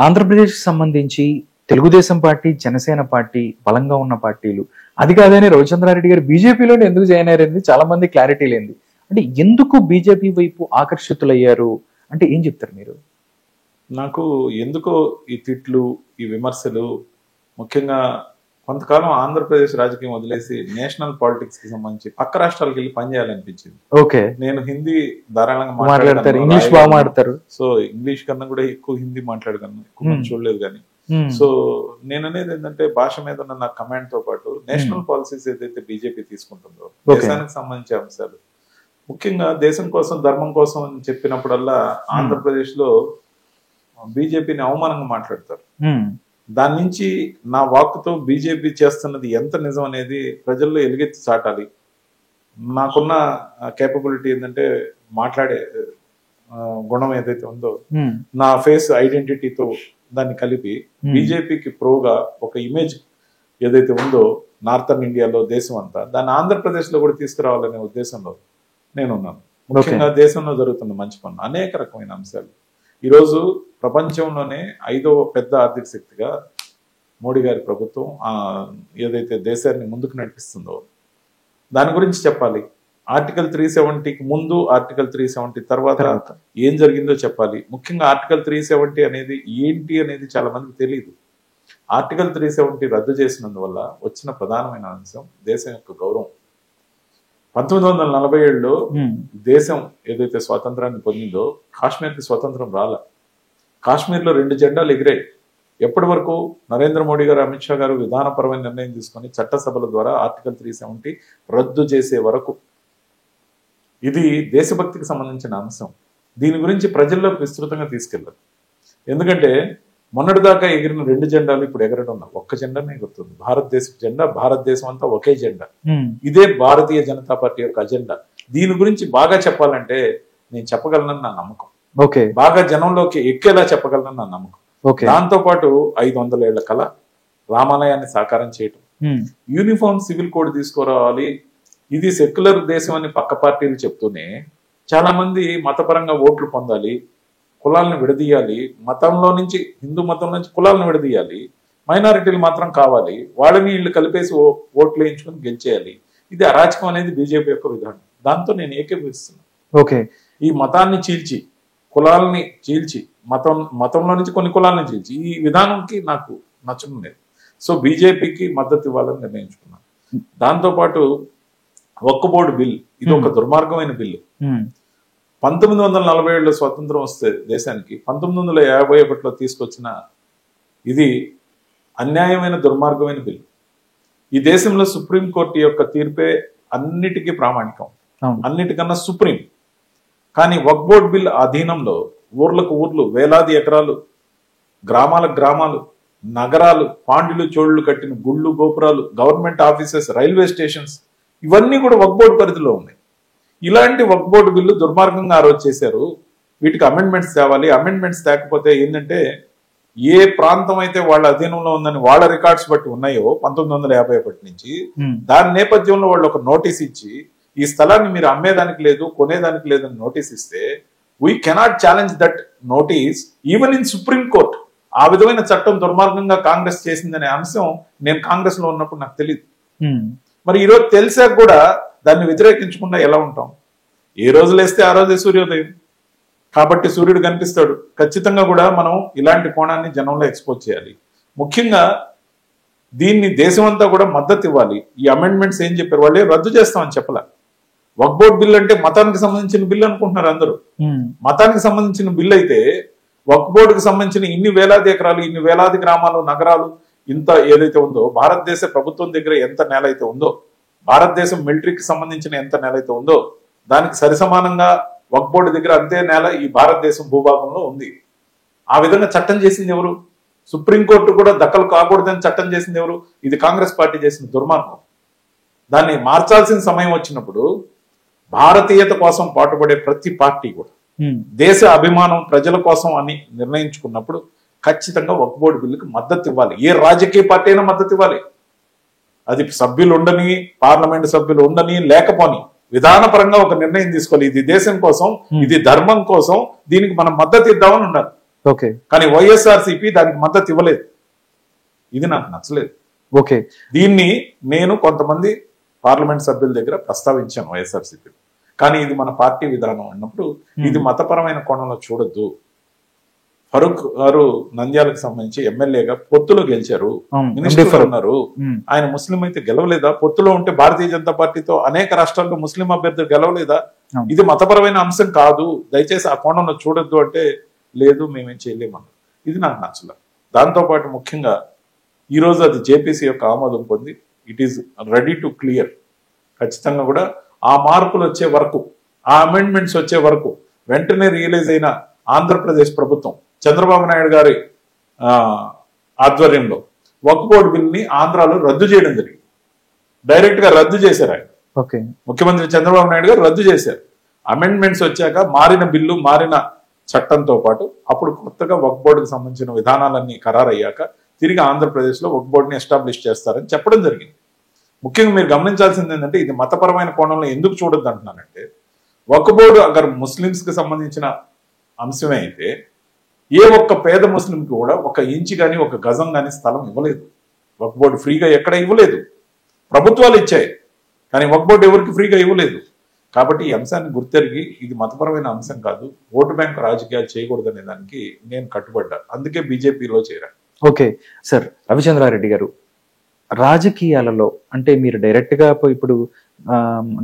ఆంధ్రప్రదేశ్కి సంబంధించి Telugu Desam party, Janasena party బలంగా ఉన్న పార్టీలు. అది కాదని రవిచంద్రారెడ్డి గారు బీజేపీలోనే ఎందుకు జాయిన్ అయ్యారని చాలా మంది క్లారిటీ లేనిది. అంటే ఎందుకు బీజేపీ వైపు ఆకర్షితులయ్యారు అంటే ఏం చెప్తారు మీరు? నాకు ఎందుకో ఈ తిట్లు, ఈ విమర్శలు, ముఖ్యంగా కొంతకాలం ఆంధ్రప్రదేశ్ రాజకీయం వదిలేసి నేషనల్ పాలిటిక్స్ కి సంబంధించి పక్క రాష్ట్రాలకు వెళ్ళి పనిచేయాలనిపించింది. ఓకే, నేను హిందీ ధారాళంగా మాట్లాడతారు, ఇంగ్లీష్ బాగా మాట్లాడతారు. సో ఇంగ్లీష్ కన్నా కూడా ఎక్కువ హిందీ మాట్లాడగలను, ఎక్కువ మంది చూడలేదు కానీ. సో నేను అనేది ఏంటంటే భాష మీద ఉన్న నా కమాండ్ తో పాటు నేషనల్ పాలసీస్ ఏదైతే బీజేపీ తీసుకుంటుందో, దేశానికి సంబంధించే అంశాలు, ముఖ్యంగా దేశం కోసం, ధర్మం కోసం అని చెప్పినప్పుడల్లా ఆంధ్రప్రదేశ్ లో బీజేపీని అవమానంగా మాట్లాడతారు. దాని నుంచి నా వాక్కుతో బీజేపీ చేస్తున్నది ఎంత నిజం అనేది ప్రజల్లో ఎలుగెత్తి చాటాలి. నాకున్న కేపబిలిటీ ఏంటంటే మాట్లాడే గుణం ఏదైతే ఉందో, నా ఫేస్ ఐడెంటిటీతో దాన్ని కలిపి బీజేపీకి ప్రోగా ఒక ఇమేజ్ ఏదైతే ఉందో నార్థన్ ఇండియాలో, దేశం అంతా, దాన్ని ఆంధ్రప్రదేశ్ లో కూడా తీసుకురావాలనే ఉద్దేశంలో నేనున్నాను. ముఖ్యంగా దేశంలో జరుగుతున్న మంచి పనులు, అనేక రకమైన అంశాలు. ఈరోజు ప్రపంచంలోనే 5వ పెద్ద ఆర్థిక శక్తిగా మోడీ గారి ప్రభుత్వం ఏదైతే దేశాన్ని ముందుకు నడిపిస్తుందో దాని గురించి చెప్పాలి. ఆర్టికల్ 370కి ముందు, ఆర్టికల్ 370 తర్వాత ఏం జరిగిందో చెప్పాలి. ముఖ్యంగా ఆర్టికల్ 370 అనేది ఏంటి అనేది చాలా మందికి తెలియదు. ఆర్టికల్ 370 రద్దు చేసినందువల్ల వచ్చిన ప్రధానమైన అంశం దేశం యొక్క గౌరవం. 1947లో దేశం ఏదైతే స్వాతంత్రాన్ని పొందిందో కాశ్మీర్కి స్వతంత్రం రాల. కాశ్మీర్లో 2 జెండాలు ఎగిరాయి. ఎప్పటి వరకు? నరేంద్ర మోడీ గారు, అమిత్ షా గారు విధానపరమైన నిర్ణయం తీసుకొని చట్టసభల ద్వారా ఆర్టికల్ 370 రద్దు చేసే వరకు. ఇది దేశభక్తికి సంబంధించిన అంశం. దీని గురించి ప్రజల్లోకి విస్తృతంగా తీసుకెళ్ళారు. ఎందుకంటే మొన్నటిదాకా ఎగిరిన 2 జెండాలు ఇప్పుడు ఎగరడం, ఒక్క జెండానే ఎగురుతుంది. భారతదేశం జెండా, భారతదేశం అంతా ఒకే జెండా. ఇదే భారతీయ జనతా పార్టీ యొక్క అజెండా. దీని గురించి బాగా చెప్పాలంటే నేను చెప్పగలనని నా నమ్మకం. బాగా జనంలోకి ఎక్కేలా చెప్పగలనని నా నమ్మకం. దాంతో పాటు 500 ఏళ్ల కళ రామాలయాన్ని సాకారం చేయటం, యూనిఫామ్ సివిల్ కోడ్ తీసుకురావాలి, ఇది సెక్యులర్ దేశం అని పక్క పార్టీలు చెప్తూనే చాలా మంది మతపరంగా ఓట్లు పొందాలి, కులాలను విడదీయాలి, మతంలో నుంచి, హిందూ మతం నుంచి కులాలను విడదీయాలి, మైనారిటీలు మాత్రం కావాలి, వాళ్ళని వీళ్ళు కలిపేసి ఓట్లు వేయించుకుని గెలిచేయాలి. ఇది అరాచకం అనేది బీజేపీ యొక్క విధానం. దాంతో నేను ఏకీభవిస్తున్నాను. ఈ మతాన్ని చీల్చి, కులాలని చీల్చి, మతంలో నుంచి కొన్ని కులాలను చీల్చి ఈ విధానంకి నాకు నచ్చడం లేదు. సో బీజేపీకి మద్దతు ఇవ్వాలని నిర్ణయించుకున్నాను. దాంతోపాటు వక్ఫ్ బోర్డు బిల్, ఇది ఒక దుర్మార్గమైన బిల్లు. 1947లో స్వతంత్రం వస్తే దేశానికి 1951లో తీసుకొచ్చిన ఇది అన్యాయమైన, దుర్మార్గమైన బిల్లు. ఈ దేశంలో సుప్రీంకోర్టు యొక్క తీర్పే అన్నిటికీ ప్రామాణికం, అన్నిటికన్నా సుప్రీం. కానీ వక్ఫ్ బోర్డు బిల్ అధీనంలో ఊర్లకు ఊర్లు, వేలాది ఎకరాలు, గ్రామాలకు గ్రామాలు, నగరాలు, పాండ్యులు చోళ్లు కట్టిన గుళ్ళు, గోపురాలు, గవర్నమెంట్ ఆఫీసెస్, రైల్వే స్టేషన్స్, ఇవన్నీ కూడా వక్ఫ్ బోర్డు పరిధిలో ఉన్నాయి. ఇలాంటి వక్ఫ్ బోర్డు బిల్లు దుర్మార్గంగా ఆ రోజు చేశారు. వీటికి అమెండ్మెంట్స్ తేవాలి. అమెండ్మెంట్స్ తేకపోతే ఏంటంటే, ఏ ప్రాంతం అయితే వాళ్ళ అధీనంలో ఉందని వాళ్ళ రికార్డ్స్ బట్టి ఉన్నాయో 1951 నుంచి, దాని నేపథ్యంలో వాళ్ళు ఒక నోటీస్ ఇచ్చి, ఈ స్థలాన్ని మీరు అమ్మేదానికి లేదు, కొనేదానికి లేదని నోటీస్ ఇస్తే, we cannot challenge that notice even in supreme court. ఆ విధమైన చట్టం దుర్మార్గంగా కాంగ్రెస్ చేసిందనే అంశం నేను కాంగ్రెస్ లో ఉన్నప్పుడు నాకు తెలియదు. మరి ఈరోజు తెలిసాక కూడా దాన్ని వ్యతిరేకించకుండా ఎలా ఉంటాం? ఏ రోజు లేస్తే ఆ రోజే సూర్యోదయం కాబట్టి సూర్యుడు కనిపిస్తాడు. ఖచ్చితంగా కూడా మనం ఇలాంటి కోణాన్ని జనంలో ఎక్స్పోజ్ చేయాలి. ముఖ్యంగా దీన్ని దేశమంతా కూడా మద్దతు ఇవ్వాలి. ఈ అమెండ్మెంట్స్ ఏం చెప్పారు? వాళ్ళే రద్దు చేస్తామని చెప్పలే. వక్ఫ్ బోర్డు బిల్ అంటే మతానికి సంబంధించిన బిల్ అనుకుంటున్నారు అందరూ. మతానికి సంబంధించిన బిల్ అయితే వక్ఫ్ బోర్డుకి సంబంధించిన ఇన్ని వేలాది ఎకరాలు, ఇన్ని వేలాది గ్రామాలు, నగరాలు, ఇంత ఏదైతే ఉందో, భారతదేశ ప్రభుత్వం దగ్గర ఎంత నేల అయితే ఉందో, భారతదేశం మిలిటరీకి సంబంధించిన ఎంత నేల అయితే ఉందో, దానికి సరిసమానంగా వక్ఫ్ బోర్డు దగ్గర అంతే నేల ఈ భారతదేశం భూభాగంలో ఉంది. ఆ విధంగా చట్టం చేసింది ఎవరు? సుప్రీంకోర్టు కూడా దక్కలు కాకూడదని చట్టం చేసింది ఎవరు? ఇది కాంగ్రెస్ పార్టీ చేసిన దుర్మార్గం. దాన్ని మార్చాల్సిన సమయం వచ్చినప్పుడు భారతీయత కోసం పాటుపడే ప్రతి పార్టీ కూడా దేశ అభిమానం ప్రజల కోసం అని నిర్ణయించుకున్నప్పుడు ఖచ్చితంగా వక్ఫ్ బోర్డు బిల్లుకి మద్దతు ఇవ్వాలి. ఏ రాజకీయ పార్టీ అయినా మద్దతు ఇవ్వాలి. అది సభ్యులు ఉండని, పార్లమెంట్ సభ్యులు ఉండని, లేకపోని విధానపరంగా ఒక నిర్ణయం తీసుకోవాలి. ఇది దేశం కోసం, ఇది ధర్మం కోసం, దీనికి మనం మద్దతు ఇద్దామని ఉండాలి. ఓకే కానీ వైఎస్ఆర్సీపీ దానికి మద్దతు ఇవ్వలేదు. ఇది నాకు నచ్చలేదు. ఓకే దీన్ని నేను కొంతమంది పార్లమెంట్ సభ్యుల దగ్గర ప్రస్తావించాను వైఎస్ఆర్సీపీ. కానీ ఇది మన పార్టీ విధానం అన్నప్పుడు ఇది మతపరమైన కోణంలో చూడొద్దు. ఫరూక్ గారు నంద్యాలకు సంబంధించి ఎమ్మెల్యేగా పొత్తులో గెలిచారు, మినిస్టర్ ఉన్నారు. ఆయన ముస్లిం అయితే గెలవలేదా? పొత్తులో ఉంటే భారతీయ జనతా పార్టీతో అనేక రాష్ట్రాల్లో ముస్లిం అభ్యర్థులు గెలవలేదా? ఇది మతపరమైన అంశం కాదు, దయచేసి ఆ కోణంలో చూడొద్దు అంటే లేదు మేమేం చేయలేమన్నారు. ఇది నాకు నచ్చలేదు. దాంతోపాటు ముఖ్యంగా ఈరోజు అది జేపీసీ యొక్క ఆమోదం పొంది it is ready to clear. ఖచ్చితంగా కూడా ఆ మార్పులు వచ్చే వరకు, ఆ అమెండ్మెంట్స్ వచ్చే వరకు వెంటనే రియలైజ్ అయిన ఆంధ్రప్రదేశ్ ప్రభుత్వం చంద్రబాబు నాయుడు గారి ఆధ్వర్యంలో వక్ఫ్ బోర్డు బిల్ ని ఆంధ్రాలో రద్దు చేయడం జరిగింది. డైరెక్ట్ గా రద్దు చేశారు ఆయన. ముఖ్యమంత్రి చంద్రబాబు నాయుడు గారు రద్దు చేశారు. అమెండ్మెంట్స్ వచ్చాక మారిన బిల్లు, మారిన చట్టంతో పాటు అప్పుడు కొత్తగా వక్ఫ్ బోర్డుకు సంబంధించిన విధానాలన్నీ ఖరారయ్యాక తిరిగి ఆంధ్రప్రదేశ్ లో వక్ఫ్ బోర్డుని ఎస్టాబ్లిష్ చేస్తారని చెప్పడం జరిగింది. ముఖ్యంగా మీరు గమనించాల్సింది ఏంటంటే ఇది మతపరమైన కోణంలో ఎందుకు చూడొద్దు అంటున్నానంటే, వక్ఫ్ బోర్డు అగర్ ముస్లింస్ కి సంబంధించిన అంశమే అయితే ఏ ఒక్క పేద ముస్లింకి కూడా ఒక ఇంచు కానీ ఒక గజం కానీ స్థలం ఇవ్వలేదు. వక్ఫ్ బోర్డు ఫ్రీగా ఎక్కడ ఇవ్వలేదు, ప్రభుత్వాలు ఇచ్చాయి. కానీ వక్ఫ్ బోర్డు ఎవరికి ఫ్రీగా ఇవ్వలేదు. కాబట్టి ఈ అంశాన్ని గుర్తెరిగి ఇది మతపరమైన అంశం కాదు, ఓటు బ్యాంకు రాజకీయాలు చేయకూడదనే దానికి నేను కట్టుబడ్డా. అందుకే బీజేపీలో చేరా. ఓకే సార్, రవిచంద్రారెడ్డి గారు, రాజకీయాలలో అంటే మీరు డైరెక్ట్ గా ఇప్పుడు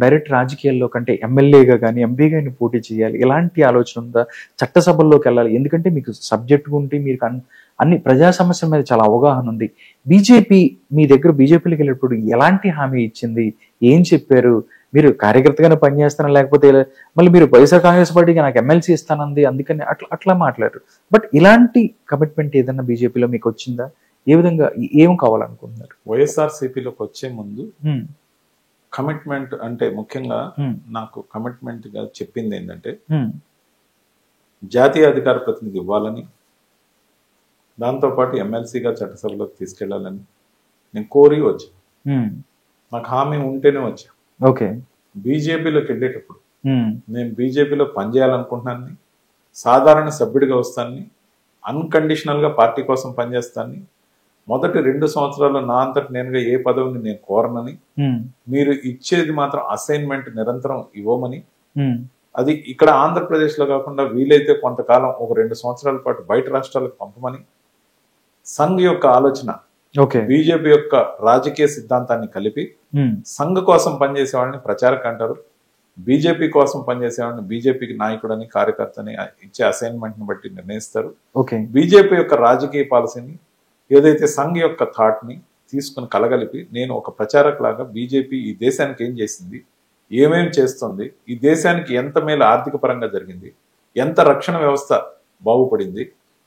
డైరెక్ట్ రాజకీయాల్లో కంటే ఎమ్మెల్యేగా కానీ ఎంపీగా పోటీ చేయాలి ఇలాంటి ఆలోచన ఉందా? చట్టసభల్లోకి వెళ్ళాలి, ఎందుకంటే మీకు సబ్జెక్ట్ ఉంటే మీరు అన్ని ప్రజా సమస్యల మీద చాలా అవగాహన ఉంది. బీజేపీ మీ దగ్గర బీజేపీలోకి వెళ్ళినప్పుడు ఎలాంటి హామీ ఇచ్చింది, ఏం చెప్పారు? మీరు కార్యకర్తగానే పనిచేస్తారా, లేకపోతే మళ్ళీ మీరు వైఎస్ఆర్ కాంగ్రెస్ పార్టీకి నాకు ఎమ్మెల్సీ ఇస్తానంది అందుకని అట్లా మాట్లాడారు. బట్ ఇలాంటి కమిట్మెంట్ ఏదన్నా బీజేపీలో మీకు వచ్చిందా? ఏ విధంగా ఏం కావాలనుకుంటున్నారు? వైఎస్ఆర్సీపీలోకి వచ్చే ముందు కమిట్మెంట్ అంటే ముఖ్యంగా నాకు కమిట్మెంట్ గా చెప్పింది ఏంటంటే జాతీయ అధికార ప్రతినిధి ఇవ్వాలని, దాంతోపాటు ఎమ్మెల్సీగా చట్టసభలోకి తీసుకెళ్లాలని నేను కోరి వచ్చా. నాకు హామీ ఉంటేనే వచ్చా. ఓకే, బీజేపీలోకి వెళ్ళేటప్పుడు నేను బీజేపీలో పనిచేయాలనుకుంటున్నాను, సాధారణ సభ్యుడిగా వస్తాను, అన్కండిషనల్ గా పార్టీ కోసం పనిచేస్తాను. మొదటి 2 సంవత్సరాల్లో నా అంతటి నేనుగా ఏ పదవిని నేను కోరనని, మీరు ఇచ్చేది మాత్రం అసైన్మెంట్ నిరంతరం ఇవ్వమని, అది ఇక్కడ ఆంధ్రప్రదేశ్ లో కాకుండా వీలైతే కొంతకాలం ఒక 2 సంవత్సరాల పాటు బయట రాష్ట్రాలకు పంపమని, సంఘ్ యొక్క ఆలోచన బీజేపీ యొక్క రాజకీయ సిద్ధాంతాన్ని కలిపి సంఘ్ కోసం పనిచేసే వాళ్ళని ప్రచారక అంటారు, బీజేపీ కోసం పనిచేసే వాళ్ళని బీజేపీకి నాయకుడని కార్యకర్తని ఇచ్చే అసైన్మెంట్ ని బట్టి నిర్ణయిస్తారు. బీజేపీ యొక్క రాజకీయ పాలసీని ఏదైతే సంఘ్ యొక్క థాట్ ని తీసుకుని కలగలిపి నేను ఒక ప్రచారక లాగా బీజేపీ ఈ దేశానికి ఏం చేసింది, ఏమేం చేస్తుంది, ఈ దేశానికి ఎంత మేలు ఆర్థిక పరంగా జరిగింది, ఎంత రక్షణ వ్యవస్థ బాగుపడింది,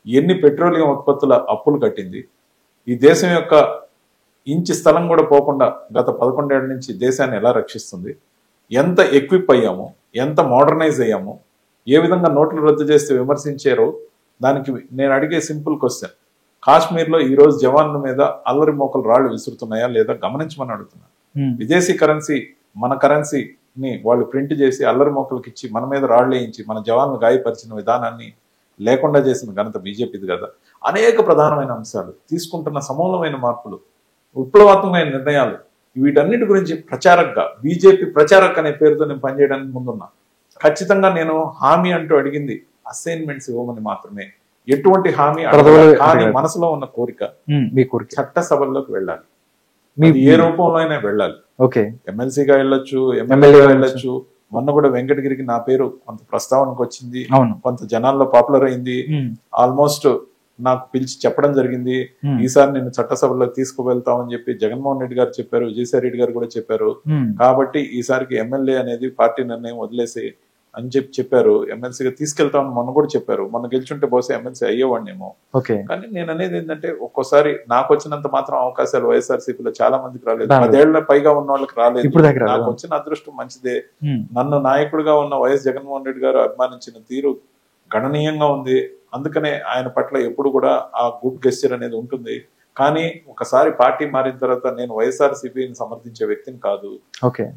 ఎన్ని పెట్రోలియం ఉత్పత్తుల అప్పులు కట్టింది, ఈ దేశం యొక్క ఇంచు స్థలం కూడా పోకుండా గత 11 ఏళ్ల నుంచి దేశాన్ని ఎలా రక్షిస్తుంది, ఎంత ఎక్విప్ అయ్యాము, ఎంత మోడర్నైజ్ అయ్యాము, ఏ విధంగా నోట్లు రద్దు చేస్తే విమర్శించారో దానికి నేను అడిగే సింపుల్ క్వశ్చన్, కాశ్మీర్ లో ఈ రోజు జవాన్ల మీద అల్లరి మోకలు రాళ్లు విసురుతున్నాయా లేదా గమనించమని అడుగుతున్నారు. విదేశీ కరెన్సీ మన కరెన్సీని వాళ్ళు ప్రింట్ చేసి అల్లరి మోకలకి ఇచ్చి మన మీద రాళ్లు వేయించి మన జవాన్లు గాయపరిచిన విధానాన్ని లేకుండా చేసిన ఘనత బీజేపీది కదా. అనేక ప్రధానమైన అంశాలు తీసుకుంటున్న సమూలమైన మార్పులు, విప్లవాత్మకమైన నిర్ణయాలు, వీటన్నిటి గురించి ప్రచారకగా బీజేపీ ప్రచారక్ అనే పేరుతో నేను పనిచేయడానికి ముందున్నా. ఖచ్చితంగా నేను హామీ అంటూ అడిగింది అసైన్మెంట్స్ ఇవ్వమని మాత్రమే, ఎటువంటి హామీ కానీ మనసులో ఉన్న కోరిక చట్టసభల్లోకి వెళ్ళాలి, ఏ రూపంలో అయినా వెళ్ళాలి. ఎమ్మెల్సీగా వెళ్ళొచ్చు, ఎమ్మెల్యేగా వెళ్ళొచ్చు. మొన్న కూడా వెంకటగిరికి నా పేరు కొంత ప్రస్తావనకు వచ్చింది, కొంత జనాల్లో పాపులర్ అయింది. ఆల్మోస్ట్ నాకు పిలిచి చెప్పడం జరిగింది, ఈసారి నేను చట్టసభలో తీసుకువెళ్తామని చెప్పి జగన్మోహన్ రెడ్డి గారు చెప్పారు, విజయసాయి రెడ్డి గారు కూడా చెప్పారు. కాబట్టి ఈసారికి ఎమ్మెల్యే అనేది పార్టీ నిర్ణయం వదిలేసి అని చెప్పారు, ఎమ్మెల్సీగా తీసుకెళ్తామని మొన్న కూడా చెప్పారు. మొన్న గెలిచుంటే బహుశా ఎమ్మెల్సీ అయ్యేవాడినేమో. కానీ నేను అనేది ఏంటంటే ఒక్కోసారి నాకు వచ్చినంత మాత్రం అవకాశాలు వైఎస్ఆర్సీపీలో చాలా మందికి రాలేదు, 10 ఏళ్ల పైగా ఉన్న వాళ్ళకి రాలేదు. నాకు వచ్చిన అదృష్టం మంచిదే. నన్ను నాయకుడిగా ఉన్న వైఎస్ జగన్మోహన్ రెడ్డి గారు అభిమానించిన తీరు గణనీయంగా ఉంది. అందుకనే ఆయన పట్ల ఎప్పుడు కూడా ఆ గుడ్ గెస్చర్ అనేది ఉంటుంది. కానీ ఒకసారి పార్టీ మారిన తర్వాత నేను వైఎస్ఆర్సీపీని సమర్థించే వ్యక్తిని కాదు,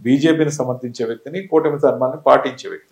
బీజేపీని సమర్థించే వ్యక్తిని, కూటమి ధర్మాన్ని పాటించే వ్యక్తి.